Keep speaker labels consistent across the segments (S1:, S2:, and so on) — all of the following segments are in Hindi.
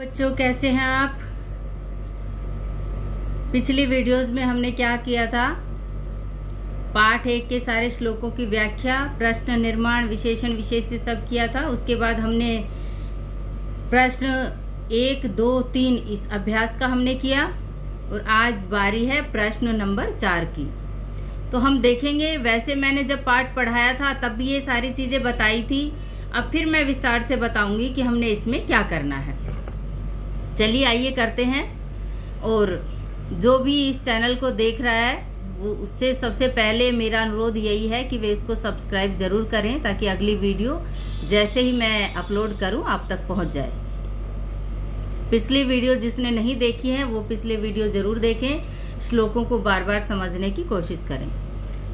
S1: बच्चों, कैसे हैं आप। पिछली वीडियोस में हमने क्या किया था, पाठ 1 के सारे श्लोकों की व्याख्या, प्रश्न निर्माण, विशेषण, विशेष्य सब किया था। उसके बाद हमने प्रश्न 1, 2, 3 इस अभ्यास का हमने किया और आज बारी है प्रश्न नंबर 4 की। तो हम देखेंगे, वैसे मैंने जब पाठ पढ़ाया था तब भी ये सारी चीज़ें बताई थी। अब फिर मैं विस्तार से बताऊंगी कि हमने इसमें क्या करना है। चलिए आइए करते हैं। और जो भी इस चैनल को देख रहा है वो उससे सबसे पहले मेरा अनुरोध यही है कि वे इसको सब्सक्राइब ज़रूर करें ताकि अगली वीडियो जैसे ही मैं अपलोड करूं आप तक पहुंच जाए। पिछली वीडियो जिसने नहीं देखी है वो पिछले वीडियो ज़रूर देखें, श्लोकों को बार बार समझने की कोशिश करें।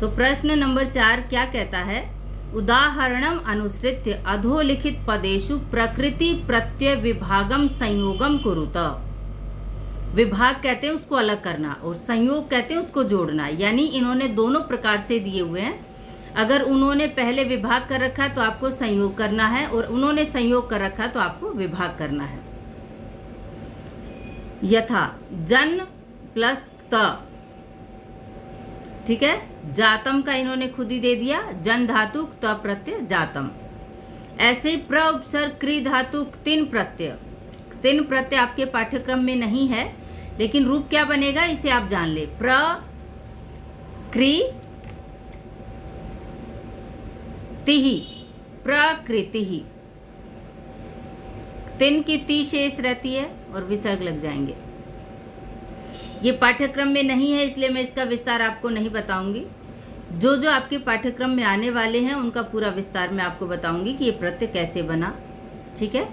S1: तो प्रश्न नंबर 4 क्या कहता है, उदाहरणम अनुसृत्य अधोलिखित पदेषु प्रकृति प्रत्यय विभागम संयोगम कुरुत। विभाग कहते हैं उसको अलग करना और संयोग कहते हैं उसको जोड़ना। यानी इन्होंने दोनों प्रकार से दिए हुए हैं। अगर उन्होंने पहले विभाग कर रखा है तो आपको संयोग करना है, और उन्होंने संयोग कर रखा तो आपको विभाग करना है। यथा जन प्लस त, ठीक है, जातम का इन्होंने खुद ही दे दिया, जन धातु त प्रत्यय जातम। ऐसे प्र उपसर्ग क्री धातु तिन प्रत्यय। तिन प्रत्यय आपके पाठ्यक्रम में नहीं है, लेकिन रूप क्या बनेगा इसे आप जान ले। प्र क्री तिहि, प्रकृति। तिन की ती शेष रहती है और विसर्ग लग जाएंगे। ये पाठ्यक्रम में नहीं है इसलिए मैं इसका विस्तार आपको नहीं बताऊंगी। जो जो आपके पाठ्यक्रम में आने वाले हैं उनका पूरा विस्तार मैं आपको बताऊंगी कि ये प्रत्यय कैसे बना। ठीक है,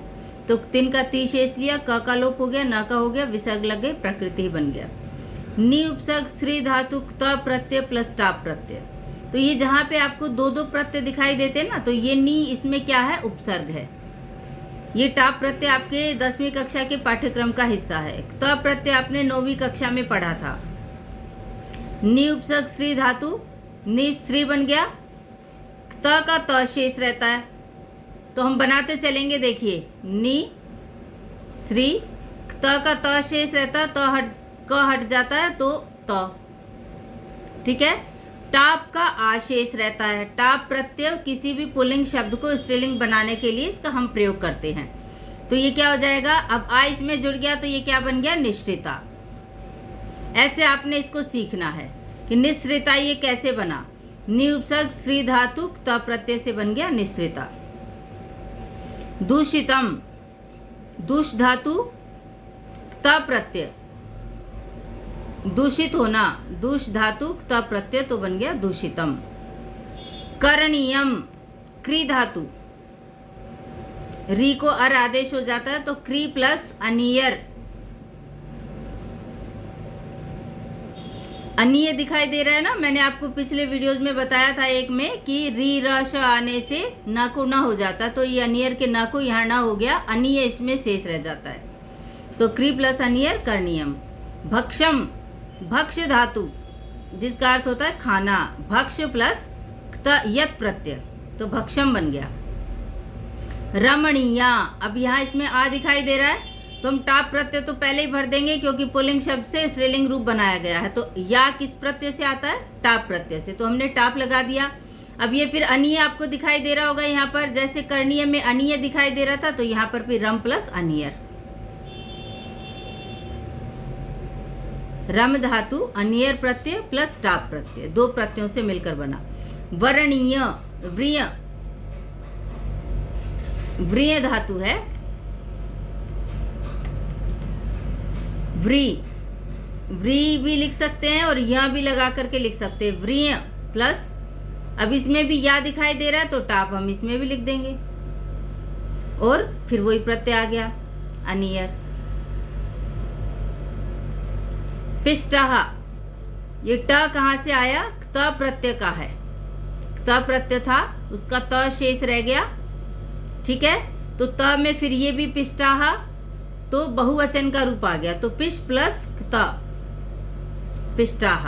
S1: तो तिन का ती शेष लिया, क का लोप हो गया, न का हो गया, विसर्ग लग गए, प्रकृति बन गया। नी उपसर्ग श्री धातु त प्रत्यय प्लस टाप प्रत्यय। तो ये जहाँ पे आपको दो दो प्रत्यय दिखाई देते हैं ना, तो ये नी इसमें क्या है, उपसर्ग है। ये टाप प्रत्यय आपके 10वीं कक्षा के पाठ्यक्रम का हिस्सा है। त प्रत्यय आपने 9वीं कक्षा में पढ़ा था। नी उपसर्ग श्री धातु, नी श्री बन गया, त का त शेष रहता है। तो हम बनाते चलेंगे, देखिए नी श्री, त का त शेष रहता है, क हट जाता है तो त। ठीक है, टाप का आशेष रहता है। टाप प्रत्यय किसी भी पुल्लिंग शब्द को स्त्रीलिंग बनाने के लिए इसका हम प्रयोग करते हैं। तो ये क्या हो जाएगा, अब आ इसमें जुड़ गया तो ये क्या बन गया, निश्रिता। ऐसे आपने इसको सीखना है कि निश्रिता ये कैसे बना। नि उपसर्ग श्री धातु त प्रत्यय से बन गया निश्रिता। दूषितम, दूष धातु त प्रत्यय, दूषित होना, दूष धातु त प्रत्यय तो बन गया दूषितम। करणीयम, क्री धातु, री को अर आदेश हो जाता है तो क्री प्लस अनियर। अनिय दिखाई दे रहा है ना, मैंने आपको पिछले वीडियोस में बताया था एक में कि री र श आने से न को न हो जाता, तो ये अनियर के न को यहाँ न हो गया, अनिय इसमें शेष रह जाता है। तो क्री प्लस अनियर करणीयम। भक्षम, भक्ष धातु जिसका अर्थ होता है खाना, भक्ष प्लस त यत प्रत्यय तो भक्षम बन गया। रमणीया, अब यहाँ इसमें आ दिखाई दे रहा है तो हम टाप प्रत्यय तो पहले ही भर देंगे क्योंकि पुल्लिंग शब्द से स्त्रीलिंग रूप बनाया गया है। तो या किस प्रत्यय से आता है, टाप प्रत्यय से, तो हमने टाप लगा दिया। अब ये फिर अनिय आपको दिखाई दे रहा होगा यहाँ पर, जैसे करणीय में अनिय दिखाई दे रहा था तो यहाँ पर भी रम प्लस अनियर। रम धातु अनियर प्रत्यय प्लस टाप प्रत्यय, दो प्रत्ययों से मिलकर बना। वरणीय, व्रिय, व्रिय धातु है, व्री, व्री भी लिख सकते हैं और या भी लगा करके लिख सकते हैं। व्रिय प्लस, अब इसमें भी या दिखाई दे रहा है तो टाप हम इसमें भी लिख देंगे और फिर वही प्रत्यय आ गया अनियर। पिष्टः, ये ट कहाँ से आया, त प्रत्यय का है, त प्रत्यय था उसका त शेष रह गया। ठीक है, तो त में फिर ये भी पिष्टः तो बहुवचन का रूप आ गया, तो पिश प्लस त, पिष्टः।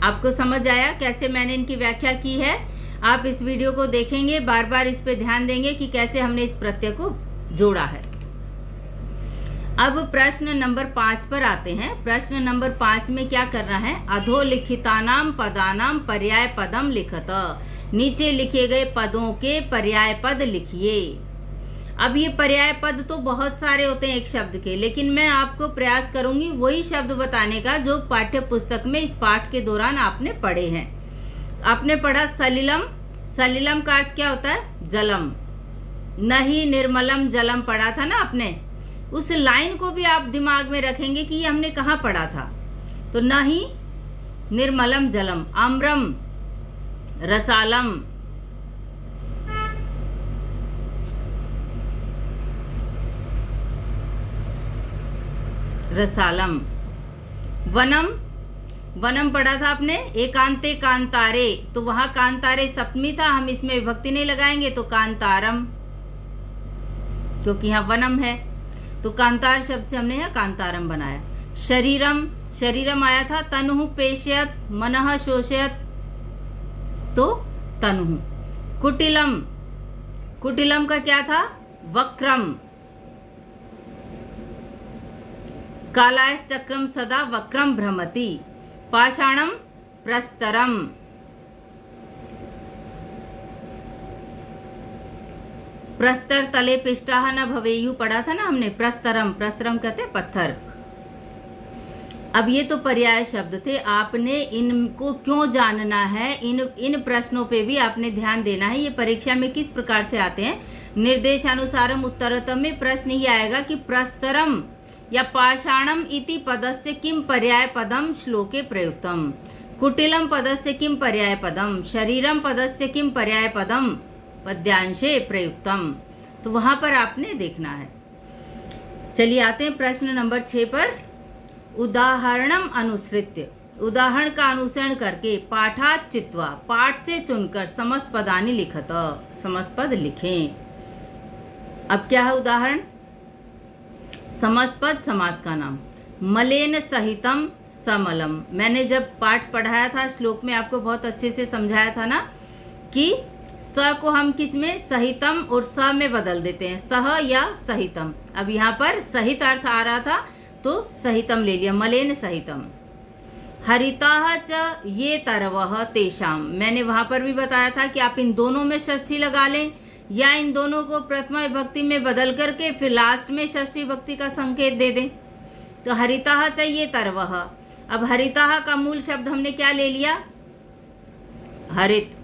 S1: आपको समझ आया कैसे मैंने इनकी व्याख्या की है। आप इस वीडियो को देखेंगे, बार बार इस पे ध्यान देंगे कि कैसे हमने इस प्रत्यय को जोड़ा है। अब प्रश्न नंबर 5 पर आते हैं। प्रश्न नंबर 5 में क्या करना है, अधोलिखितानाम पदानाम पर्याय पदम लिखत, नीचे लिखे गए पदों के पर्याय पद लिखिए। अब ये पर्याय पद तो बहुत सारे होते हैं एक शब्द के, लेकिन मैं आपको प्रयास करूंगी वही शब्द बताने का जो पाठ्य पुस्तक में इस पाठ के दौरान आपने पढ़े हैं। आपने पढ़ा सलिलम, सलिलम का अर्थ क्या होता है, जलम। नहीं निर्मलम जलम पढ़ा था ना आपने, उस लाइन को भी आप दिमाग में रखेंगे कि ये हमने कहाँ पढ़ा था। तो नहीं निर्मलम जलम, आम्रम रसालम, रसालम। वनम, वनम पढ़ा था आपने, एकांते कांतारे, तो वहां कांतारे सप्तमी था, हम इसमें विभक्ति नहीं लगाएंगे तो कांतारम, क्योंकि यहाँ वनम है तो कांतार शब्द से हमने यहाँ कांतारम बनाया। शरीरम, शरीरम आया था, तनुः पेशयत मनः शोषयत, तो तनुः। कुटिलम, कुटिलम का क्या था, वक्रम। कालायश्चक्रम सदा वक्रम भ्रमति। पाषाणम प्रस्तरम। प्रस्तर तले पिष्टाः न भवेयुः पढ़ा था ना हमने, प्रस्तरम, प्रस्तरम कहते पत्थर। अब ये तो पर्याय शब्द थे, आपने इनको क्यों जानना है, इन प्रश्नों पे भी आपने ध्यान देना है। ये परीक्षा में किस प्रकार से आते हैं, निर्देशानुसारम उत्तरतम में प्रश्न ये आएगा कि प्रस्तरम या पाषाणम इति पदस्य किम पर्याय पदम श्लोके प्रयुक्तम, कुटिलम पदस्य किम पर्याय पदम, शरीरम पदस्य किम पर्याय पदम पद्यांशे प्रयुक्तम। तो वहां पर आपने देखना है। चलिए आते हैं प्रश्न नंबर 6 पर। उदाहरणम अनुसृत्य, उदाहरण का अनुसरण करके पाठात चित्वा, पाठ से चुनकर समस्त पदानि लिखत, समस्त पद लिखें। अब क्या है उदाहरण, समस्त पद समास का नाम। मलेन सहितम समलम, मैंने जब पाठ पढ़ाया था श्लोक में आपको बहुत अच्छे से समझाया था ना कि स को हम किस में, सहितम और स में बदल देते हैं, सह या सहितम। अब यहाँ पर सहित अर्थ आ रहा था तो सहितम ले लिया, मलेन सहितम। हरिताः च ये तरवः तेषाम, मैंने वहाँ पर भी बताया था कि आप इन दोनों में षष्ठी लगा लें या इन दोनों को प्रथमा विभक्ति में बदल करके फिर लास्ट में षष्ठी विभक्ति का संकेत दे दें। तो हरिताः च ये तरवः, अब हरिताः का मूल शब्द हमने क्या ले लिया, हरित।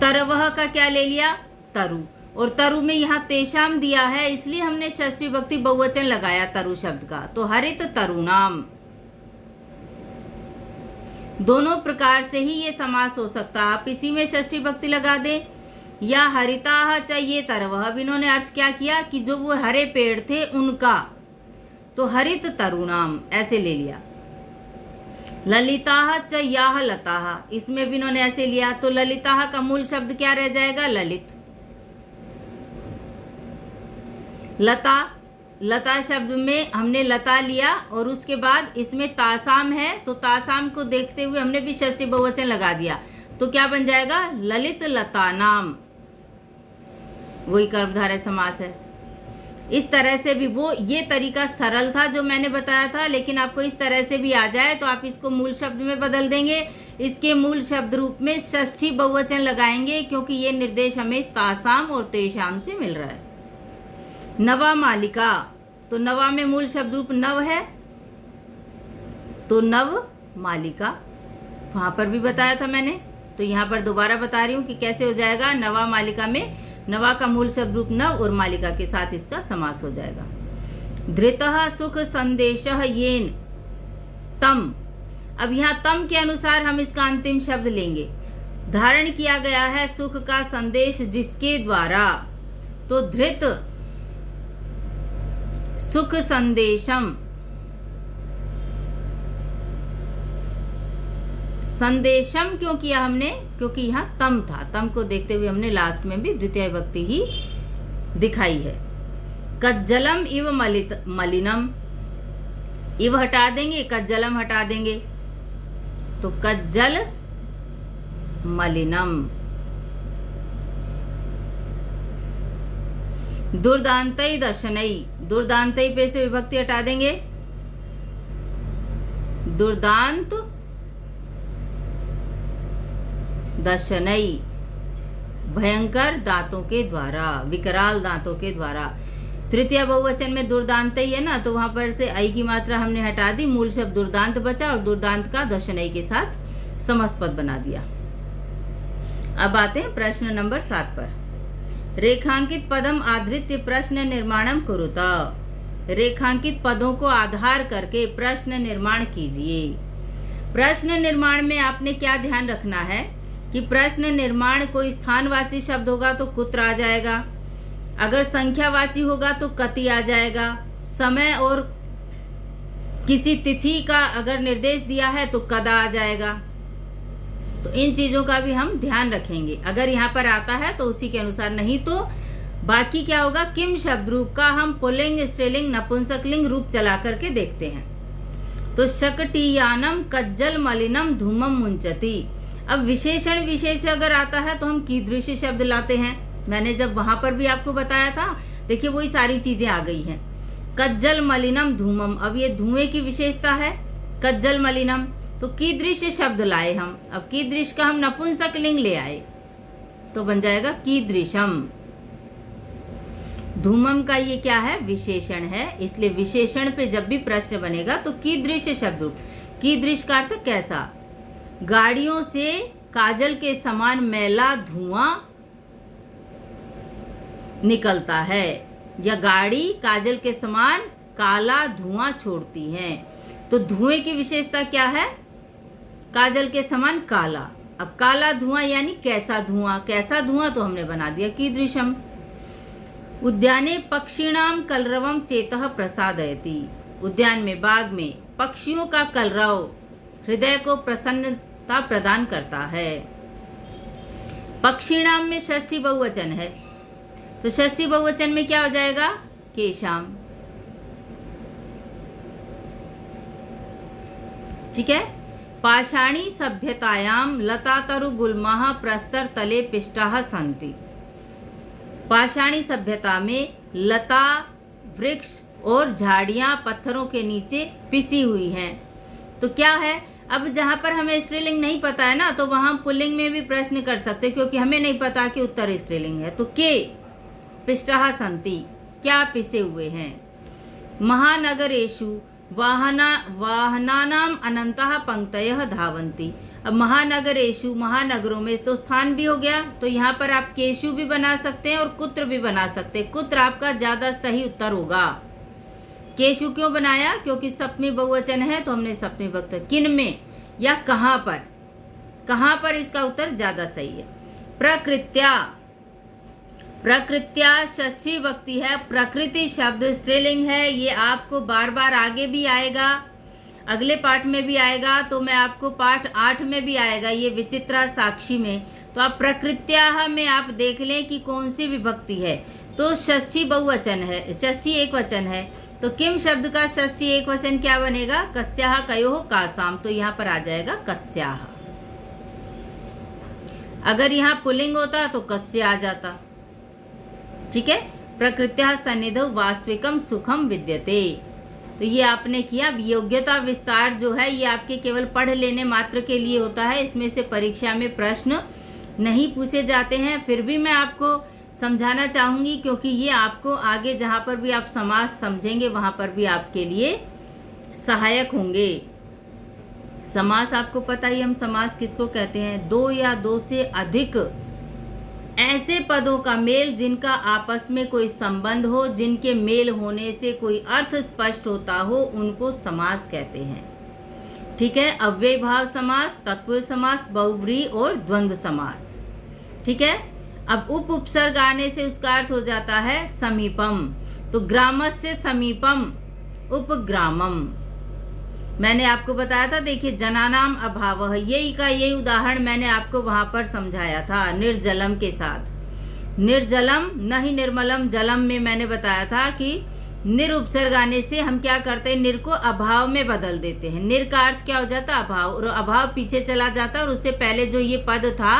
S1: तरवः का क्या ले लिया, तरु, और तरु में यहाँ तेषाम दिया है इसलिए हमने षष्ठी विभक्ति बहुवचन लगाया तरु शब्द का, तो हरित तरुणाम। दोनों प्रकार से ही ये समास हो सकता है, आप इसी में षष्ठी विभक्ति लगा दें या हरिताः च ये तरवः। अब इन्होंने अर्थ क्या किया कि जो वो हरे पेड़ थे उनका, तो हरित तरुणाम ऐसे ले लिया। ललिताः च याः लताः, इसमें भी इन्होंने ऐसे लिया, तो ललिताः का मूल शब्द क्या रह जाएगा, ललित। लता, लता शब्द में हमने लता लिया और उसके बाद इसमें तासाम है, तो तासाम को देखते हुए हमने भी षष्ठी बहुवचन लगा दिया, तो क्या बन जाएगा, ललित लता नाम, वही कर्मधारय समास है। इस तरह से भी वो, ये तरीका सरल था जो मैंने बताया था, लेकिन आपको इस तरह से भी आ जाए तो आप इसको मूल शब्द में बदल देंगे, इसके मूल शब्द रूप में षष्ठी बहुवचन लगाएंगे, क्योंकि ये निर्देश हमें तासाम और तेषाम से मिल रहा है। नवा मालिका, तो नवा में मूल शब्द रूप नव है, तो नव मालिका, वहां पर भी बताया था मैंने, तो यहाँ पर दोबारा बता रही हूँ कि कैसे हो जाएगा। नवा मालिका में नवा का मूल शब्द रूप नव और मालिका के साथ इसका समास हो जाएगा। धृतः सुख संदेशः येन तम, अब यहाँ तम के अनुसार हम इसका अंतिम शब्द लेंगे। धारण किया गया है सुख का संदेश जिसके द्वारा, तो धृत सुख संदेशम, संदेशम क्यों किया हमने, क्योंकि यहाँ तम था, तम को देखते हुए हमने लास्ट में भी द्वितीय विभक्ति ही दिखाई है। कज्जलम इव मलिनम, इव हटा देंगे, कज्जलम हटा देंगे, तो कज्जल मलिनम। दुर्दांतई दशनई, दुर्दांतई पे से विभक्ति हटा देंगे, दुर्दांत दशनई, भयंकर दांतों के द्वारा, विकराल दांतों के द्वारा। तृतीय बहुवचन में दुर्दांतई है ना, तो वहां पर से आई की मात्रा हमने हटा दी, मूल शब्द दुर्दांत बचा और दुर्दांत का दशनई के साथ समस्त पद बना दिया। अब आते हैं प्रश्न नंबर 7 पर। रेखांकित पदम आधृत्य प्रश्न निर्माणम कुरुत। रेखांकित पदों को आधार करके प्रश्न निर्माण कीजिए। प्रश्न निर्माण में आपने क्या ध्यान रखना है कि प्रश्न निर्माण कोई स्थानवाची शब्द होगा तो कुत्र आ जाएगा, अगर संख्यावाची होगा तो कति आ जाएगा, समय और किसी तिथि का अगर निर्देश दिया है तो कदा आ जाएगा। तो इन चीजों का भी हम ध्यान रखेंगे। अगर यहाँ पर आता है तो उसी के अनुसार, नहीं तो बाकी क्या होगा, किम शब्द रूप का हम पुल्लिंग, स्त्रीलिंग, नपुंसकलिंग रूप चला करके देखते हैं। तो शकटीयानम कज्जल मलिनम धूमम मुंचती। अब विशेषण विशेष से अगर आता है तो हम कीदृश शब्द लाते हैं। मैंने जब वहां पर भी आपको बताया था, देखिए वही सारी चीजें आ गई हैं। कज्जल मलिनम धूमम, अब ये धुएं की विशेषता है कज्जल मलिनम, तो कीदृश शब्द लाए हम। अब कीदृश का हम नपुंसकलिंग ले आए तो बन जाएगा कीदृशम। धूमम का ये क्या है, विशेषण है, इसलिए विशेषण पे जब भी प्रश्न बनेगा तो कीदृश शब्द रूप। कीदृश का अर्थ कैसा, गाड़ियों से काजल के समान मैला धुआं निकलता है, या गाड़ी काजल के समान काला धुआं छोड़ती है। तो धुएं की विशेषता क्या है, काजल के समान काला। अब काला धुआं यानी कैसा धुआं, कैसा धुआं तो हमने बना दिया कीदृशम। उद्याने पक्षिणाम कलरवम चेतः प्रसादयति। उद्यान में, बाग में पक्षियों का कलरव हृदय को प्रसन्नता प्रदान करता है। पक्षिणाम में षष्ठी बहुवचन है, तो षष्ठी बहुवचन में क्या हो जाएगा, केशाम। ठीक है। पाषाणी सभ्यतायाम लतातरु गुल्माः प्रस्तर तले पिष्टाः सन्ति। पाषाणी सभ्यता में लता, वृक्ष और झाड़ियां पत्थरों के नीचे पिसी हुई हैं। तो क्या है, अब जहां पर हमें स्त्रीलिंग नहीं पता है ना, तो वहां पुल्लिंग में भी प्रश्न कर सकते, क्योंकि हमें नहीं पता कि उत्तर स्त्रीलिंग है। तो के पिष्टाः सन्ति, क्या पिसे हुए हैं। महानगरेषु वाहनानाम अनंतः पंक्तयः धावन्ति। अब महानगरेषु, महानगरों में तो स्थान भी हो गया, तो यहाँ पर आप केशु भी बना सकते हैं और कुत्र भी बना सकते हैं। कुत्र आपका ज्यादा सही उत्तर होगा। केशु क्यों बनाया, क्योंकि सप्तमी बहुवचन है, तो हमने सप्तमी बहुवचन। किन में या कहाँ पर, कहाँ पर इसका उत्तर ज्यादा सही है। प्रकृत्या, प्रकृत्या षष्ठी विभक्ति है। प्रकृति शब्द स्त्रीलिंग है, ये आपको बार बार आगे भी आएगा, अगले पाठ में भी आएगा, तो मैं आपको पाठ 8 में भी आएगा ये विचित्रा साक्षी में। तो आप प्रकृत्या में आप देख लें कि कौन सी विभक्ति है। तो षष्ठी बहुवचन है, षष्ठी एक वचन है, तो किम शब्द का षष्ठी एक वचन क्या बनेगा, कस्याः कयोः कासाम, तो यहाँ पर आ जाएगा कस्याः। अगर यहाँ पुल्लिंग होता तो कस्य आ जाता। ठीक है। प्रकृत्या सन्निधौ वास्तविकम सुखम विद्यते, तो ये आपने किया। योग्यता विस्तार जो है ये आपके केवल पढ़ लेने मात्र के लिए होता है, इसमें से परीक्षा में प्रश्न नहीं पूछे जाते हैं। फिर भी मैं आपको समझाना चाहूँगी, क्योंकि ये आपको आगे जहाँ पर भी आप समास समझेंगे वहाँ पर भी आपके लिए सहायक होंगे। समास आपको पता ही, हम समास किसको कहते हैं, दो या दो से अधिक ऐसे पदों का मेल जिनका आपस में कोई संबंध हो, जिनके मेल होने से कोई अर्थ स्पष्ट होता हो, उनको समास कहते हैं। ठीक है। अव्यय भाव समास, तत्पुरुष समास, बहुव्रीहि और द्वंद्व समास। ठीक है। अब उपसर्ग आने से उसका अर्थ हो जाता है समीपम, तो ग्रामस्य समीपम उपग्रामम। मैंने आपको बताया था, देखिए जनानाम अभावः, यही का यही उदाहरण मैंने आपको वहां पर समझाया था निर्जलम के साथ। निर्जलम न ही निर्मलम जलम में मैंने बताया था कि निर उपसर्ग आने से हम क्या करते हैं, निर को अभाव में बदल देते हैं। निर का अर्थ क्या हो जाता है, अभाव, और अभाव पीछे चला जाता है, और उससे पहले जो ये पद था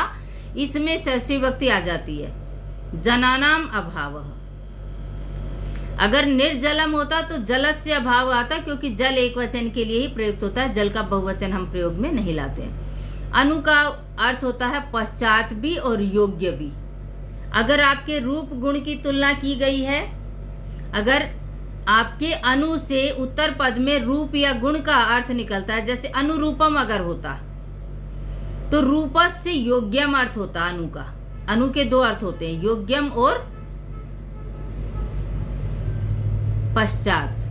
S1: इसमें षष्ठी विभक्ति आ जाती है, जनानाम अभावः। अगर निर्जलम होता तो जलस्य अभाव आता, क्योंकि जल एक वचन के लिए ही प्रयुक्त होता है, जल का बहुवचन हम प्रयोग में नहीं लाते हैं। अनु का अर्थ होता है पश्चात भी और योग्य भी। अगर आपके रूप गुण की तुलना की गई है, अगर आपके अनु से उत्तर पद में रूप या गुण का अर्थ निकलता है, जैसे अनुरूपम अगर होता तो रूपस से योग्यम अर्थ होता अनु का। अनु के दो अर्थ होते हैं, योग्यम और पश्चात।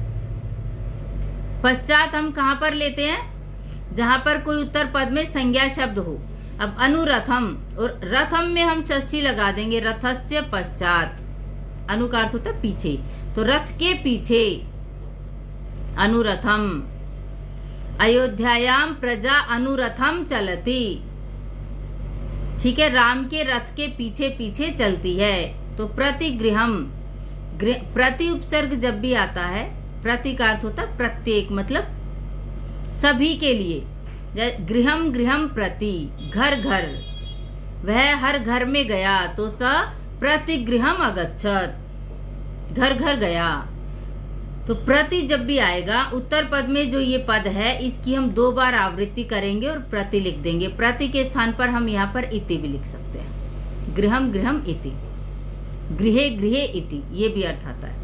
S1: पश्चात हम कहां पर लेते हैं? जहां पर कोई उत्तर पद में संज्ञा शब्द हो। अब अनुरथम, और रथम में हम षष्ठी लगा देंगे, रथस्य पश्चात। अनु का अर्थ होता है पीछे, तो रथ के पीछे अनुरथम। अयोध्यायाम प्रजा अनुरथम चलती, ठीक है, राम के रथ के पीछे पीछे चलती है। तो प्रतिगृहम, प्रति उपसर्ग जब भी आता है, प्रति का अर्थ होता है प्रत्येक, मतलब सभी के लिए। गृहम गृहम प्रति, घर घर, वह हर घर में गया, तो स प्रतिगृहम अगच्छत, घर घर गया। तो प्रति जब भी आएगा उत्तर पद में, जो ये पद है इसकी हम 2 बार आवृत्ति करेंगे और प्रति लिख देंगे। प्रति के स्थान पर हम यहाँ पर इति भी लिख सकते हैं। गृहम गृहम इति, गृहे गृहे इति, ये भी अर्थ आता है।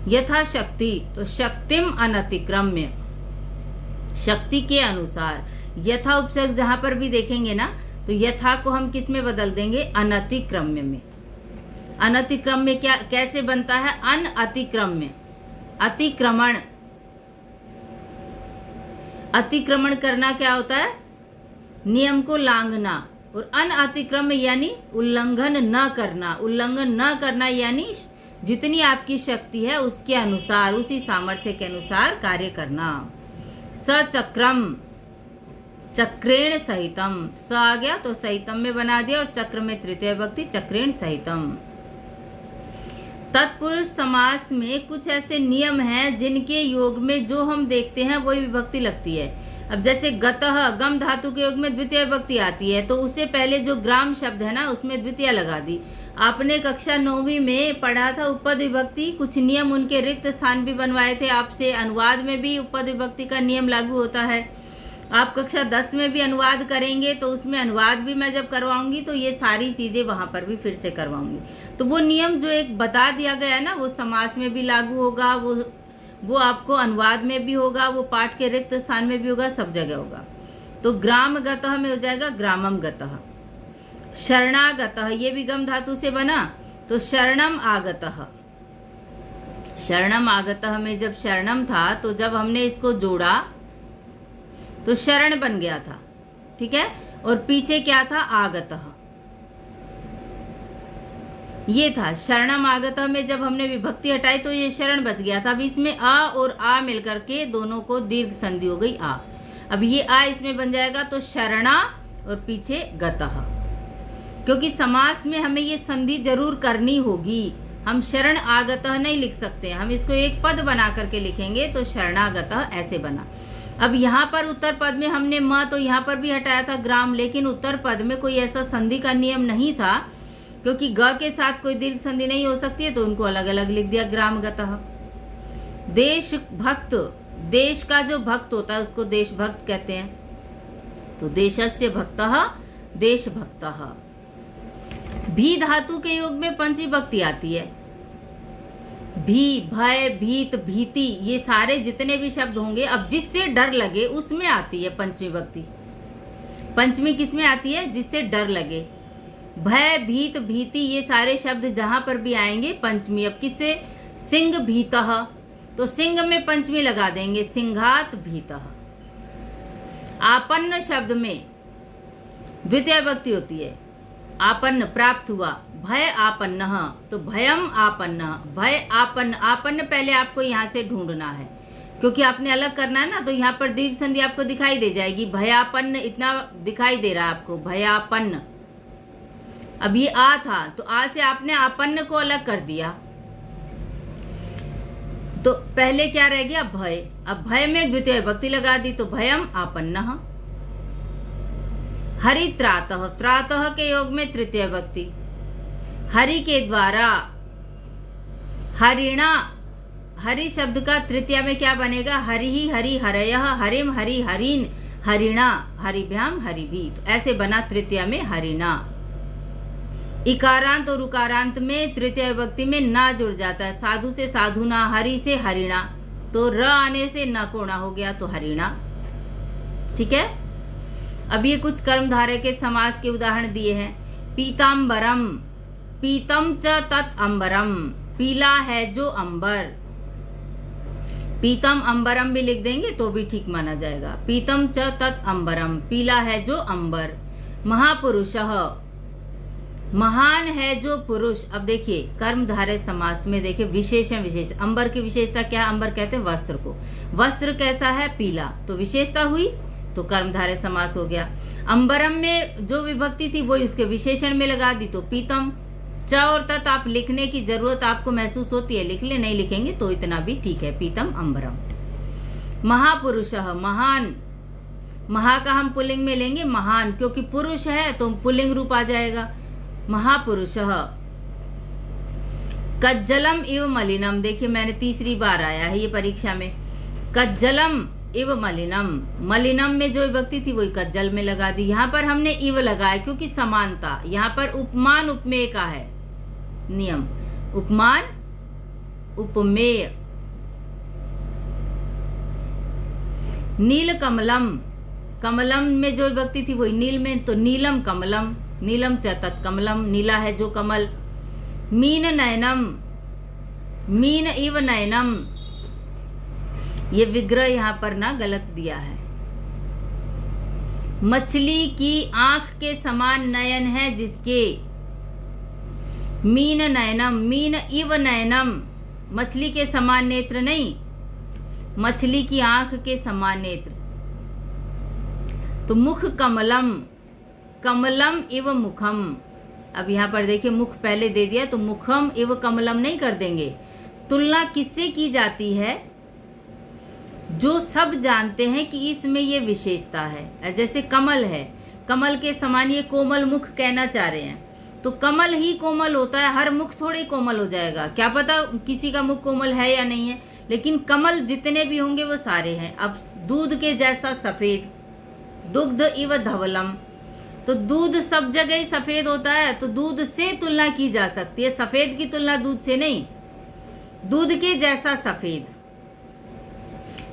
S1: यथा शक्ति, तो शक्तिम अनतिक्रम्य, शक्ति के अनुसार। यथा उपसर्ग जहां पर भी देखेंगे ना, तो यथा को हम किस में बदल देंगे? अनतिक्रम्य में। अनतिक्रम्य क्या कैसे बनता है? अन अतिक्रम्य, अतिक्रमण। अतिक्रमण करना क्या होता है? नियम को लांघना। और अन अतिक्रम्य यानी उल्लंघन न करना। उल्लंघन न करना यानी जितनी आपकी शक्ति है उसके अनुसार, उसी सामर्थ्य के अनुसार कार्य करना। सचक्रम, चक्रेण सहितम, स आ गया तो सहितम में बना दिया, और चक्र में तृतीय विभक्ति, चक्रेण सहितम। तत्पुरुष समास में कुछ ऐसे नियम हैं जिनके योग में जो हम देखते हैं वही विभक्ति लगती है। अब जैसे गतः, गम धातु के योग में द्वितीय विभक्ति आती है, तो उससे पहले जो ग्राम शब्द है ना उसमें द्वितीय लगा दी। आपने कक्षा 9वीं में पढ़ा था उपपद विभक्ति, कुछ नियम उनके रिक्त स्थान भी बनवाए थे आपसे। अनुवाद में भी उपपद विभक्ति का नियम लागू होता है। आप कक्षा 10 में भी अनुवाद करेंगे तो उसमें अनुवाद भी मैं जब करवाऊंगी तो ये सारी चीज़ें वहाँ पर भी फिर से करवाऊंगी। तो वो नियम जो एक बता दिया गया है ना, वो समास में भी लागू होगा, वो आपको अनुवाद में भी होगा, वो पाठ के रिक्त स्थान में भी होगा, सब जगह होगा। तो ग्राम गतः में हो जाएगा ग्रामम गतः। शरणागतः, ये भी गम धातु से बना, तो शरणम आगतः। शरणम आगतः में जब शरणम था तो जब हमने इसको जोड़ा तो शरण बन गया था, ठीक है, और पीछे क्या था? आगतः, ये था। शरणम आगतः में जब हमने विभक्ति हटाई तो ये शरण बच गया था। अब इसमें अ और आ मिलकर के दोनों को दीर्घ संधि हो गई आ। अब ये आ इसमें बन जाएगा तो शरणा और पीछे गतः, क्योंकि समास में हमें ये संधि जरूर करनी होगी। हम शरण आगतः नहीं लिख सकते, हम इसको एक पद बना करके लिखेंगे, तो शरणागतः ऐसे बना। अब यहाँ पर उत्तर पद में हमने म तो यहाँ पर भी हटाया था ग्राम, लेकिन उत्तर पद में कोई ऐसा संधि का नियम नहीं था, क्योंकि ग के साथ कोई दीर्घ संधि नहीं हो सकती है, तो उनको अलग अलग लिख दिया ग्रामगतः। देश भक्त, देश का जो भक्त होता है उसको देशभक्त कहते हैं, तो देशस्य भक्तः देशभक्तः। भी धातु के योग में पंचविभक्ति आती है। भी, भय, भीत, भीति, ये सारे जितने भी शब्द होंगे, अब जिससे डर लगे उसमें आती है पंचमी विभक्ति। पंचमी किस में आती है? जिससे डर लगे। भय, भीत, भीति, ये सारे शब्द जहां पर भी आएंगे पंचमी। अब किससे? सिंह भीतः, तो सिंह में पंचमी लगा देंगे, सिंघात भीतः। आपन्न शब्द में द्वितीय विभक्ति होती है। आपन्न प्राप्त हुआ, भय आपन्न, तो भयम आपन्न, भय आपन्न। आपन्न पहले आपको यहाँ से ढूंढना है, क्योंकि आपने अलग करना है ना, तो यहाँ पर दीर्घ संधि आपको दिखाई दे जाएगी। भयापन्न इतना दिखाई दे रहा है आपको, भयापन्न। अब ये आ था तो आ से आपने आपन्न को अलग कर दिया, तो पहले क्या रह गया? भय। अब भय में द्वितीय विभक्ति लगा दी, तो भयम आपन्न। हरि त्रातः, त्रातः के योग में तृतीय विभक्ति। हरि के द्वारा, हरिणा हरि शब्द का तृतीया में क्या बनेगा? हरि हरि हरयः हरिम हरि हरिन हरिणा हरिभ्याम हरिभी। तो ऐसे बना तृतीया में हरिणा। इकारांत और उकारांत में तृतीय विभक्ति में ना जुड़ जाता है। साधु से साधुना, हरि से हरिणा, तो र आने से न कोणा हो गया तो हरिणा। ठीक है। अब ये कुछ कर्मधारय के समास के उदाहरण दिए हैं। पीतांबरम, पीतम च तत् अंबरम, पीला है जो अंबर। पीतम अंबरम भी लिख देंगे तो भी ठीक माना जाएगा। पीतम च तत् अंबरम, पीला है जो अंबर। महापुरुषः, महान है जो पुरुष। अब देखिए कर्मधारय समास में देखिए विशेषण विशेष। अंबर की विशेषता क्या? अंबर कहते हैं वस्त्र को। वस्त्र कैसा है? पीला, तो विशेषता हुई तो कर्मधारय समास हो गया। अंबरम में जो विभक्ति थी वही उसके विशेषण में लगा दी तो पीतम। च और तत् आप लिखने की जरूरत आपको महसूस होती है, लिख ले, नहीं लिखेंगे तो इतना भी ठीक है। पीतम अंबरम। महापुरुषः, महान। महा का हम पुल्लिंग में लेंगे महान, क्योंकि पुरुष है तो पुल्लिंग रूप आ जाएगा। महापुरुषः। कज्जलम इव मलिनम, देखिए मैंने तीसरी बार आया है ये परीक्षा में। कज्जलम इव मलिनम, मलिनम में जो विभक्ति थी वही कज्जल में लगा दी। यहाँ पर हमने इव लगाया क्योंकि समानता। यहाँ पर उपमान उपमेय का है नियम। उपमान उपमेय। नील कमलम, कमलम में जो विभक्ति थी वही नील में, तो नीलम कमलम, नीलम च तत् कमलम, नीला है जो कमल। मीन नयनम, मीन इव नयनम, ये विग्रह यहां पर ना गलत दिया है। मछली की आंख के समान नयन है जिसके। मीन नयनम, मीन इव नयनम, मछली के समान नेत्र नहीं, मछली की आंख के समान नेत्र। तो मुख कमलम, कमलम इव मुखम। अब यहां पर देखिए मुख पहले दे दिया तो मुखम इव कमलम नहीं कर देंगे। तुलना किससे की जाती है? जो सब जानते हैं कि इसमें ये विशेषता है। जैसे कमल है, कमल के समान ये कोमल मुख कहना चाह रहे हैं, तो कमल ही कोमल होता है, हर मुख थोड़े कोमल हो जाएगा। क्या पता किसी का मुख कोमल है या नहीं है, लेकिन कमल जितने भी होंगे वो सारे हैं। अब दूध के जैसा सफेद, दुग्ध इव धवलम, तो दूध सब जगह ही सफेद होता है, तो दूध से तुलना की जा सकती है, सफेद की तुलना दूध से नहीं। दूध के जैसा सफेद,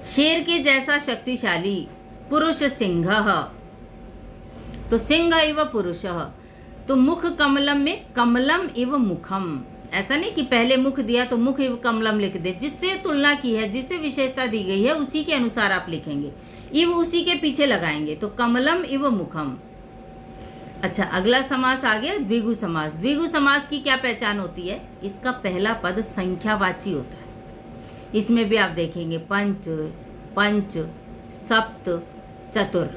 S1: शेर के जैसा शक्तिशाली, पुरुष सिंह, तो सिंह इव पुरुषः। तो मुख कमलम में कमलम इव मुखम, ऐसा नहीं कि पहले मुख दिया तो मुख इव कमलम लिख दे। जिससे तुलना की है, जिससे विशेषता दी गई है उसी के अनुसार आप लिखेंगे, इव उसी के पीछे लगाएंगे, तो कमलम इव मुखम। अच्छा, अगला समास आ गया द्विगु समास। द्विगु समास की क्या पहचान होती है? इसका पहला पद संख्यावाची होता है। इसमें भी आप देखेंगे पंच, पंच, सप्त, चतुर,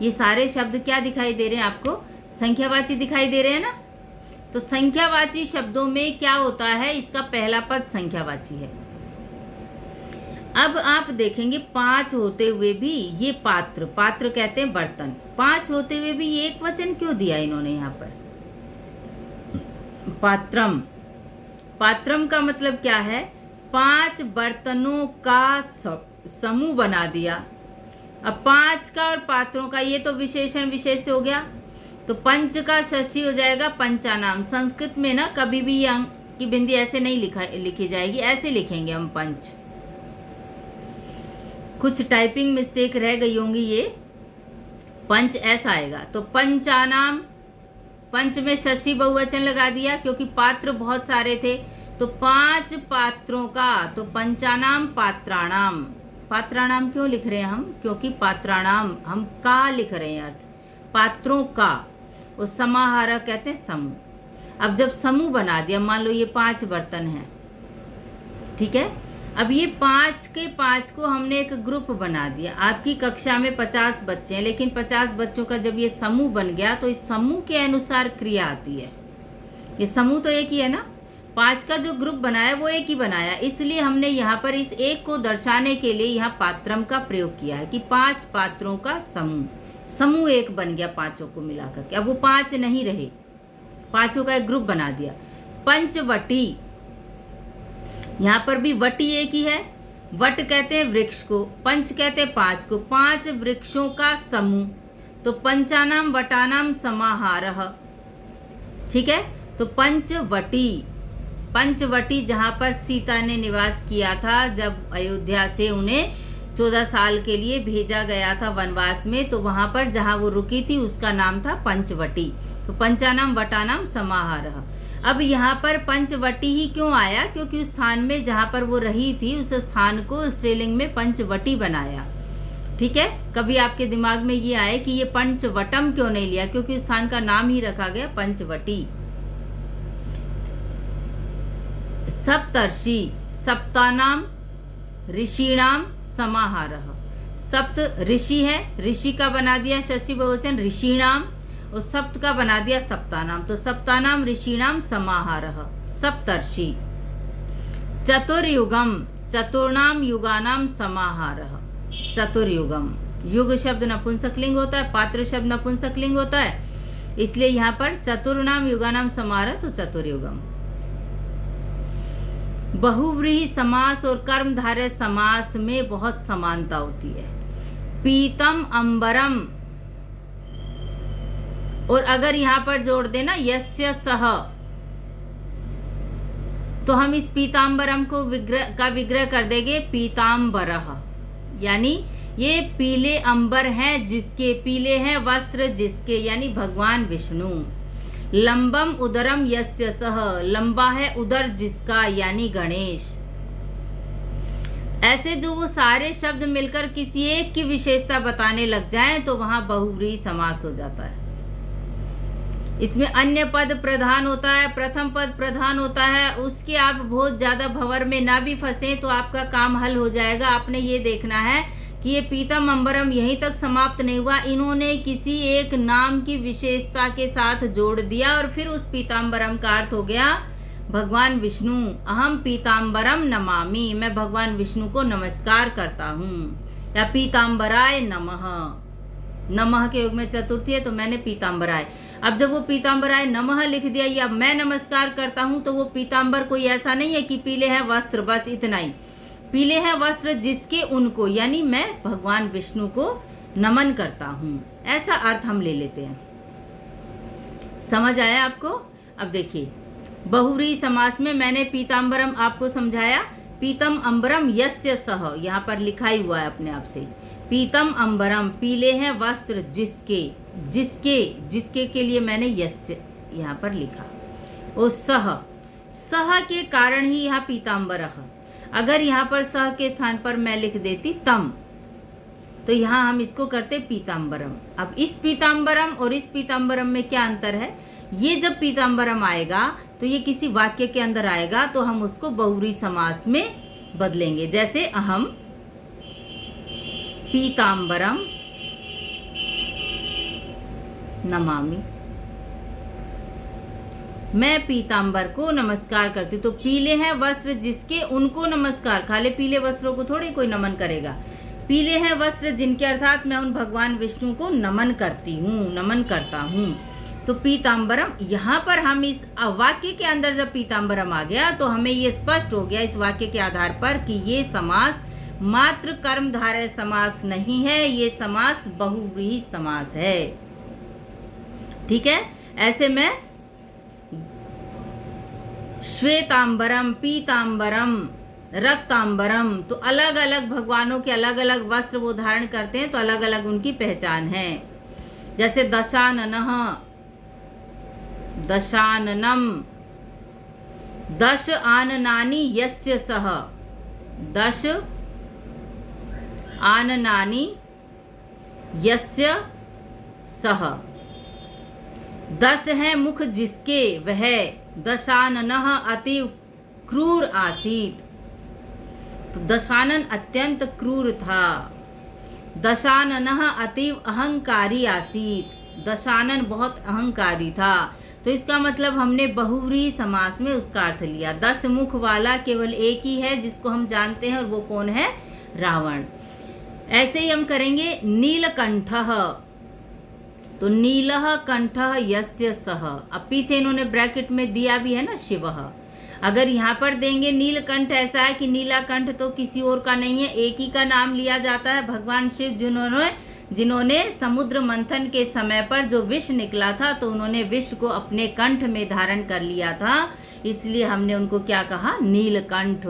S1: ये सारे शब्द क्या दिखाई दे रहे हैं आपको? संख्यावाची दिखाई दे रहे हैं ना। तो संख्यावाची शब्दों में क्या होता है? इसका पहला पद संख्यावाची है। अब आप देखेंगे 5 होते हुए भी ये पात्र, पात्र कहते हैं बर्तन, 5 होते हुए भी ये एक वचन क्यों दिया इन्होंने यहाँ पर? पात्रम, पात्रम का मतलब क्या है? 5 बर्तनों का समूह बना दिया। अब 5 का और पात्रों का ये तो विशेषण विशेष हो गया, तो पंच का षष्ठी हो जाएगा पंचानाम। संस्कृत में ना कभी भी ये अंक की बिंदी ऐसे नहीं लिखी जाएगी, ऐसे लिखेंगे हम पंच। कुछ टाइपिंग मिस्टेक रह गई होंगी, ये पंच ऐसा आएगा। तो पंचानाम, पंच में षष्ठी बहुवचन लगा दिया क्योंकि पात्र बहुत सारे थे, तो 5 पात्रों का, तो पंचानाम पात्राणाम। पात्राणाम क्यों लिख रहे हैं हम? क्योंकि पात्राणाम हम का लिख रहे हैं, अर्थ पात्रों का। और समाहार कहते हैं समूह। अब जब समूह बना दिया, मान लो ये 5 बर्तन हैं, ठीक है। अब ये 5 के 5 को हमने एक ग्रुप बना दिया। आपकी कक्षा में 50 बच्चे हैं, लेकिन 50 बच्चों का जब ये समूह बन गया तो इस समूह के अनुसार क्रिया आती है। ये समूह तो एक ही है ना, 5 का जो ग्रुप बनाया वो एक ही बनाया, इसलिए हमने यहाँ पर इस एक को दर्शाने के लिए यहाँ पात्रम का प्रयोग किया है कि 5 पात्रों का समूह, समूह एक बन गया 5 को मिलाकर के। अब वो 5 नहीं रहे, 5 का एक ग्रुप बना दिया। पंचवटी, यहाँ पर भी वटी एक ही है। वट कहते हैं वृक्ष को, पंच कहते हैं 5 को, 5 वृक्षों का समूह, तो पंचानाम वटानाम समाहारः। ठीक है, तो पंचवटी जहाँ पर सीता ने निवास किया था, जब अयोध्या से उन्हें 14 साल के लिए भेजा गया था वनवास में, तो वहाँ पर जहाँ वो रुकी थी उसका नाम था पंचवटी। तो पंचानाम वटानाम समाहारः। अब यहाँ पर पंचवटी ही क्यों आया? क्योंकि उस स्थान में जहाँ पर वो रही थी उस स्थान को स्त्रीलिंग में पंचवटी बनाया। ठीक है, कभी आपके दिमाग में ये आए कि ये पंचवटम क्यों नहीं लिया? क्योंकि उस स्थान का नाम ही रखा गया पंचवटी। सप्तर्षि, सप्तानाम ऋषिणाम समाहारः। सप्त ऋषि है, ऋषि का बना दिया षष्ठी बहुवचन ऋषिणाम, और सप्त का बना दिया सप्तानाम, तो सप्तानाम ऋषिणाम समाहारः सप्तर्षि। चतुर्युगम, चतुर्णाम युगानाम समाहारः। चतुर्युगम, युग शब्द नपुंसकलिंग होता है, पात्र शब्द नपुंसकलिंग होता है, इसलिए यहाँ पर चतुर्णाम युगानाम समाहारः, तो चतुर्युगम। बहुव्रीहि समास और कर्मधारय समास में बहुत समानता होती है। पीतम अंबरम, और अगर यहां पर जोड़ देना यस्य सह, तो हम इस पीतांबरम को विग्रह कर देंगे पीतांबरः, यानी ये पीले अंबर हैं जिसके, पीले हैं वस्त्र जिसके, यानी भगवान विष्णु। लंबम उदरम यस्य सह, लंबा है उदर जिसका, यानी गणेश। ऐसे जो वो सारे शब्द मिलकर किसी एक की विशेषता बताने लग जाएं तो वहां बहुव्रीहि समास हो जाता है। इसमें अन्य पद प्रधान होता है, प्रथम पद प्रधान होता है, उसके आप बहुत ज्यादा भंवर में ना भी फंसे तो आपका काम हल हो जाएगा। आपने ये देखना है कि ये पीतम अंबरम यहीं तक समाप्त नहीं हुआ, इन्होंने किसी एक नाम की विशेषता के साथ जोड़ दिया और फिर उस पीतांबरम का अर्थ हो गया भगवान विष्णु। अहम पीतांबरम नमामि, मैं भगवान विष्णु को नमस्कार करता हूँ, या पीतांबराय नमः। नमः के योग में चतुर्थी है, तो मैंने पीतांबराय। अब जब वो पीतांबराय नमः लिख दिया या मैं नमस्कार करता हूँ, तो वो पीतांबर कोई ऐसा नहीं है कि पीले हैं वस्त्र, बस इतना ही। पीले हैं वस्त्र जिसके उनको, यानी मैं भगवान विष्णु को नमन करता हूँ, ऐसा अर्थ हम ले लेते हैं। समझ आया आपको? अब देखिए बहुव्रीहि समास में मैंने पीतांबरम आपको समझाया। पीतम अंबरम यस्य सह, यहाँ पर लिखा ही हुआ है अपने आप से। पीतम अंबरम, पीले हैं वस्त्र जिसके, जिसके, जिसके के लिए मैंने यस्य यहाँ पर लिखा। और सह, सह के कारण ही यहाँ पीतांबरः। अगर यहाँ पर सह के स्थान पर मैं लिख देती तम, तो यहाँ हम इसको करते पीतांबरम। अब इस पीतांबरम और इस पीतांबरम में क्या अंतर है? ये जब पीतांबरम आएगा तो ये किसी वाक्य के अंदर आएगा, तो हम उसको बहुव्रीहि समास में बदलेंगे। जैसे अहम पीतांबरम नमामि, मैं पीतांबर को नमस्कार करती। तो पीले हैं वस्त्र जिसके, उनको नमस्कार। खाली पीले वस्त्रों को थोड़ी कोई नमन करेगा। पीले हैं वस्त्र जिनके, अर्थात मैं उन भगवान विष्णु को नमन करती हूँ, नमन करता हूँ। तो पीतांबरम, यहाँ पर हम इस वाक्य के अंदर जब पीतांबरम आ गया तो हमें ये स्पष्ट हो गया इस वाक्य के आधार पर कि ये समास मात्र कर्मधारय समास नहीं है, ये समास बहुव्रीहि समास है। ठीक है, ऐसे में श्वेतांबरम, पीतांबरम, रक्तांबरम, तो अलग अलग भगवानों के अलग अलग वस्त्र वो धारण करते हैं, तो अलग अलग उनकी पहचान है। जैसे दशाननः, दशाननम, दश आननानि यस्य सह, दश आननानि यस्य सह। 10 है मुख जिसके वह, दशाननः अति क्रूर आसीत, तो दशानन अत्यंत क्रूर था। दशाननः अतीव अहंकारी आसीत, दशानन बहुत अहंकारी था। तो इसका मतलब हमने बहुव्रीहि समास में उसका अर्थ लिया। 10 मुख वाला केवल एक ही है जिसको हम जानते हैं, और वो कौन है? रावण। ऐसे ही हम करेंगे नीलकंठः, तो नीलः कंठः यस्य सह। अब पीछे इन्होंने ब्रैकेट में दिया भी है ना शिवः।
S2: अगर यहाँ पर देंगे नीलकंठ, ऐसा है कि नीलाकंठ तो किसी और का नहीं है, एक ही का नाम लिया जाता है, भगवान शिव जिन्होंने समुद्र मंथन के समय पर जो विष निकला था तो उन्होंने विष को अपने कंठ में धारण कर लिया था, इसलिए हमने उनको क्या कहा, नीलकंठ।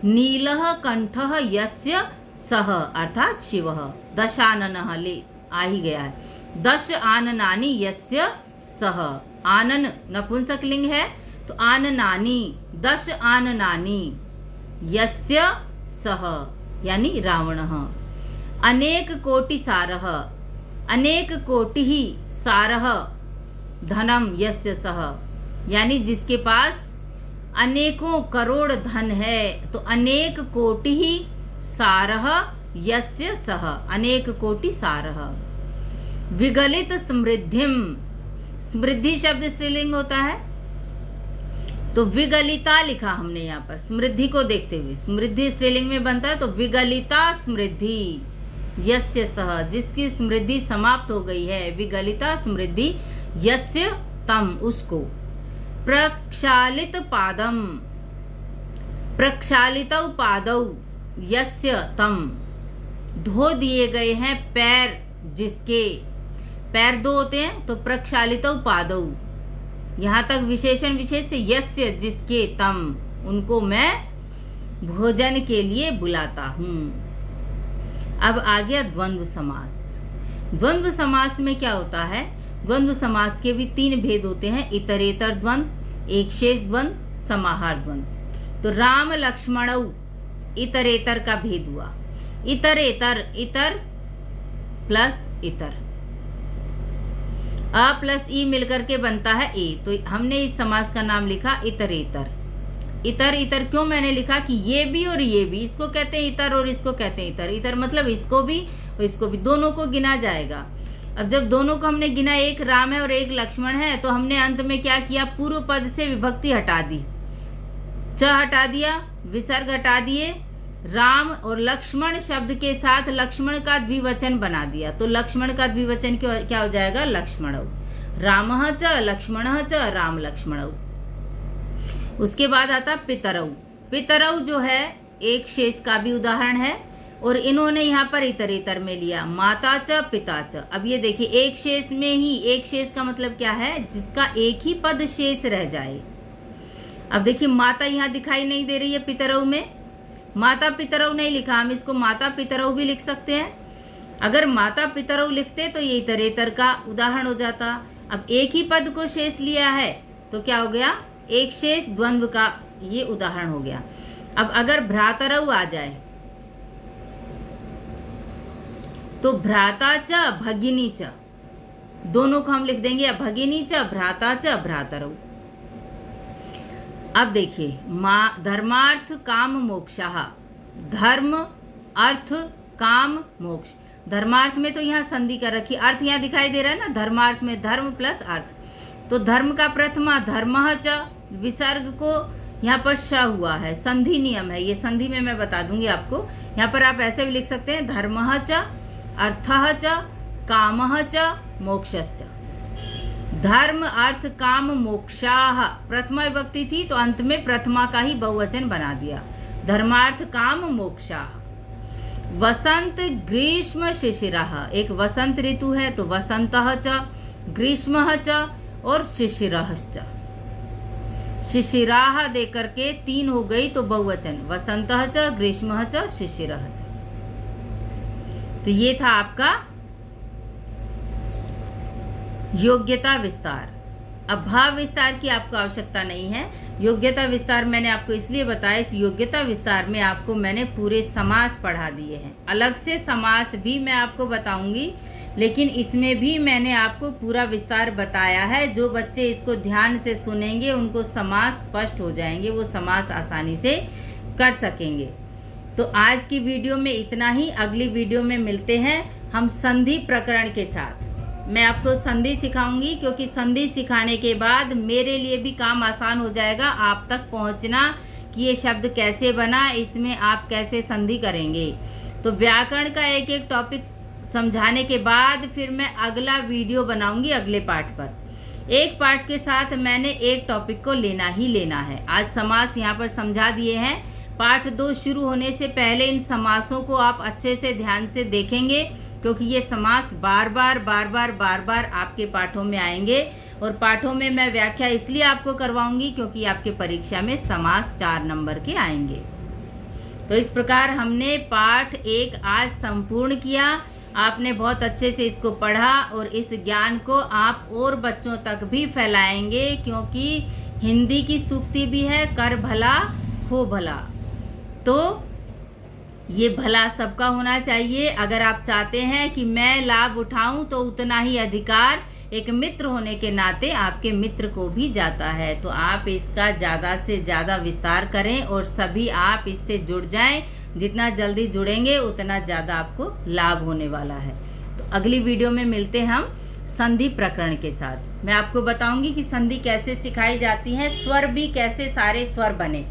S2: नीलः कंठः यस्य सः अर्थात शिवः। दशाननः ले आ ही गया है, दश आननानि यस्य सः। आनन नपुंसकलिंग है तो आननानि, 10 आननानि, यस्य सः यानी रावणः। अनेक कोटि सारः, अनेक कोटि ही सारः धनम यस्य सः, यानी जिसके पास अनेकों करोड़ धन है, तो अनेक कोटि ही सारः यस्य सः, अनेक कोटि सारः। विगलित समृद्धिम, समृद्धि शब्द स्त्रीलिंग होता है, तो विगलिता लिखा हमने यहाँ पर, समृद्धि को देखते हुए, समृद्धि स्त्रीलिंग में बनता है, तो विगलिता समृद्धि यस्य सह, जिसकी समृद्धि समाप्त हो गई है, विगलिता समृद्धि यस्य तम, उसको। प्रक्षालित पादम, प्रक्षालित पादौ यस्य तम, धो दिए गए हैं पैर जिसके, पैर दो होते हैं तो प्रक्षालित पादौ, यहाँ तक विशेषण विशेष से यस्य जिसके, तम उनको मैं भोजन के लिए बुलाता हूँ। अब आ गया द्वंद्व समास। द्वंद्व समास में क्या होता है, द्वंद्व समास के भी 3 भेद होते हैं, इतरेतर द्वंद्व, एक शेष द्वंद्व, समाहार द्वंद्व। तो राम लक्ष्मणौ इतरेतर का भेद हुआ। इतरेतर, इतर प्लस इतर, अ प्लस ई मिलकर के बनता है ए, तो हमने इस समास का नाम लिखा इतरेतर। इतर, इतर क्यों मैंने लिखा कि ये भी और ये भी, इसको कहते हैं इतर और इसको कहते हैं इतर। इतर मतलब इसको भी और इसको भी, दोनों को गिना जाएगा। अब जब दोनों को हमने गिना, एक राम है और एक लक्ष्मण है, तो हमने अंत में क्या किया, पूर्व पद से विभक्ति हटा दी, च हटा दिया, विसर्ग हटा दिए, राम और लक्ष्मण शब्द के साथ लक्ष्मण का द्विवचन बना दिया, तो लक्ष्मण का द्विवचन क्या हो जाएगा, लक्ष्मणौ। रामः च लक्ष्मणः च राम लक्ष्मणौ। उसके बाद आता पितरौ। पितरौ जो है एक शेष का भी उदाहरण है, और इन्होंने यहाँ पर इतरेतर में लिया, माता च पिता च। अब ये देखिए, एक शेष में ही, एक शेष का मतलब क्या है, जिसका एक ही पद शेष रह जाए। अब देखिए, माता यहाँ दिखाई नहीं दे रही है पितरौ में, माता पितरौ नहीं लिखा, हम इसको माता पितरौ भी लिख सकते हैं। अगर माता पितरौ लिखते तो ये इतरेतर का उदाहरण हो जाता। अब एक ही पद को शेष लिया है तो क्या हो गया, एक शेष द्वंद्व का ये उदाहरण हो गया। अब अगर भ्रातरौ आ जाए तो भ्राता च भगिनी च, दोनों को हम लिख देंगे, भगिनी च भ्राता च भ्रातरौ। अब देखिए, धर्मार्थ काम मोक्षः, धर्म अर्थ काम मोक्ष। धर्मार्थ में तो यहाँ संधि कर रखी, अर्थ यहाँ दिखाई दे रहा है ना, धर्मार्थ में धर्म प्लस अर्थ, तो धर्म का प्रथमा धर्मः च, विसर्ग को यहाँ पर श हुआ है, संधि नियम है, ये संधि में मैं बता दूंगी आपको। यहाँ पर आप ऐसे भी लिख सकते हैं, धर्मः च अर्थः च कामः च मोक्षश्च। धर्म अर्थ काम मोक्षाः, प्रथमा विभक्ति थी तो अंत में प्रथमा का ही बहुवचन बना दिया, धर्मार्थ काम मोक्षाः। वसंत ग्रीष्म शिशिरः, एक वसंत ऋतु है तो वसंतः च, ग्रीष्मः च और शिशिरश्च। शिशिराः दे करके 3 हो गई तो बहुवचन, वसंतः च ग्रीष्मः च शिशिरः च। तो ये था आपका योग्यता विस्तार। अब भाव विस्तार की आपको आवश्यकता नहीं है, योग्यता विस्तार मैंने आपको इसलिए बताया, इस योग्यता विस्तार में आपको मैंने पूरे समास पढ़ा दिए हैं। अलग से समास भी मैं आपको बताऊंगी, लेकिन इसमें भी मैंने आपको पूरा विस्तार बताया है। जो बच्चे इसको ध्यान से सुनेंगे उनको समास स्पष्ट हो जाएंगे, वो समास आसानी से कर सकेंगे। तो आज की वीडियो में इतना ही, अगली वीडियो में मिलते हैं हम संधि प्रकरण के साथ। मैं आपको संधि सिखाऊंगी, क्योंकि संधि सिखाने के बाद मेरे लिए भी काम आसान हो जाएगा आप तक पहुंचना कि ये शब्द कैसे बना, इसमें आप कैसे संधि करेंगे। तो व्याकरण का एक एक टॉपिक समझाने के बाद फिर मैं अगला वीडियो बनाऊंगी अगले पाठ पर।
S1: एक पाठ के साथ मैंने एक टॉपिक को लेना ही लेना है। आज समास यहाँ पर समझा दिए हैं। पाठ 2 शुरू होने से पहले इन समासों को आप अच्छे से ध्यान से देखेंगे, क्योंकि ये समास बार बार आपके पाठों में आएंगे। और पाठों में मैं व्याख्या इसलिए आपको करवाऊंगी क्योंकि आपके परीक्षा में समास 4 नंबर के आएंगे। तो इस प्रकार हमने पाठ 1 आज संपूर्ण किया। आपने बहुत अच्छे से इसको पढ़ा और इस ज्ञान को आप और बच्चों तक भी फैलाएंगे, क्योंकि हिंदी की सूक्ति भी है, कर भला हो भला। तो ये भला सबका होना चाहिए। अगर आप चाहते हैं कि मैं लाभ उठाऊं तो उतना ही अधिकार एक मित्र होने के नाते आपके मित्र को भी जाता है। तो आप इसका ज़्यादा से ज़्यादा विस्तार करें और सभी आप इससे जुड़ जाएं। जितना जल्दी जुड़ेंगे उतना ज़्यादा आपको लाभ होने वाला है। तो अगली वीडियो में मिलते हैं हम संधि प्रकरण के साथ। मैं आपको बताऊंगी कि संधि कैसे सिखाई जाती है, स्वर भी कैसे सारे स्वर बने,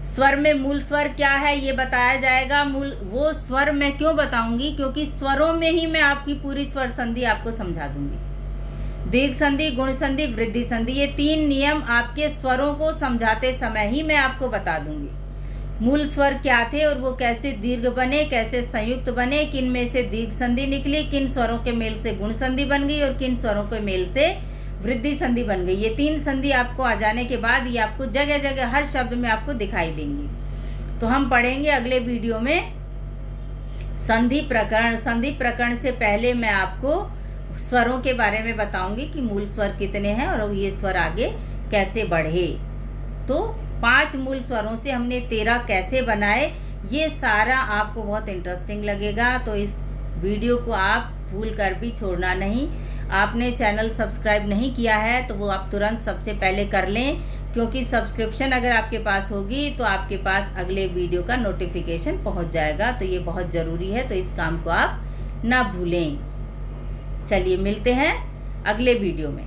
S1: स्वर में मूल स्वर क्या है ये बताया जाएगा। मूल वो स्वर मैं क्यों बताऊंगी, क्योंकि स्वरों में ही मैं आपकी पूरी स्वर संधि आपको समझा दूंगी। दीर्घ संधि, गुण संधि, वृद्धि संधि, ये 3 नियम आपके स्वरों को समझाते समय ही मैं आपको बता दूंगी। मूल स्वर क्या थे और वो कैसे दीर्घ बने, कैसे संयुक्त बने, किन में से दीर्घ संधि निकली, किन स्वरों के मेल से गुण संधि बन गई और किन स्वरों के मेल से वृद्धि संधि बन गई। ये 3 संधि आपको आ जाने के बाद ये आपको जगह जगह हर शब्द में आपको दिखाई देंगी। तो हम पढ़ेंगे अगले वीडियो में संधि प्रकरण। संधि प्रकरण से पहले मैं आपको स्वरों के बारे में बताऊंगी कि मूल स्वर कितने हैं और ये स्वर आगे कैसे बढ़े। तो 5 मूल स्वरों से हमने 13 कैसे बनाए, ये सारा आपको बहुत इंटरेस्टिंग लगेगा। तो इस वीडियो को आप भूल कर भी छोड़ना नहीं। आपने चैनल सब्सक्राइब नहीं किया है तो वो आप तुरंत सबसे पहले कर लें, क्योंकि सब्सक्रिप्शन अगर आपके पास होगी तो आपके पास अगले वीडियो का नोटिफिकेशन पहुंच जाएगा। तो ये बहुत ज़रूरी है, तो इस काम को आप ना भूलें। चलिए मिलते हैं अगले वीडियो में।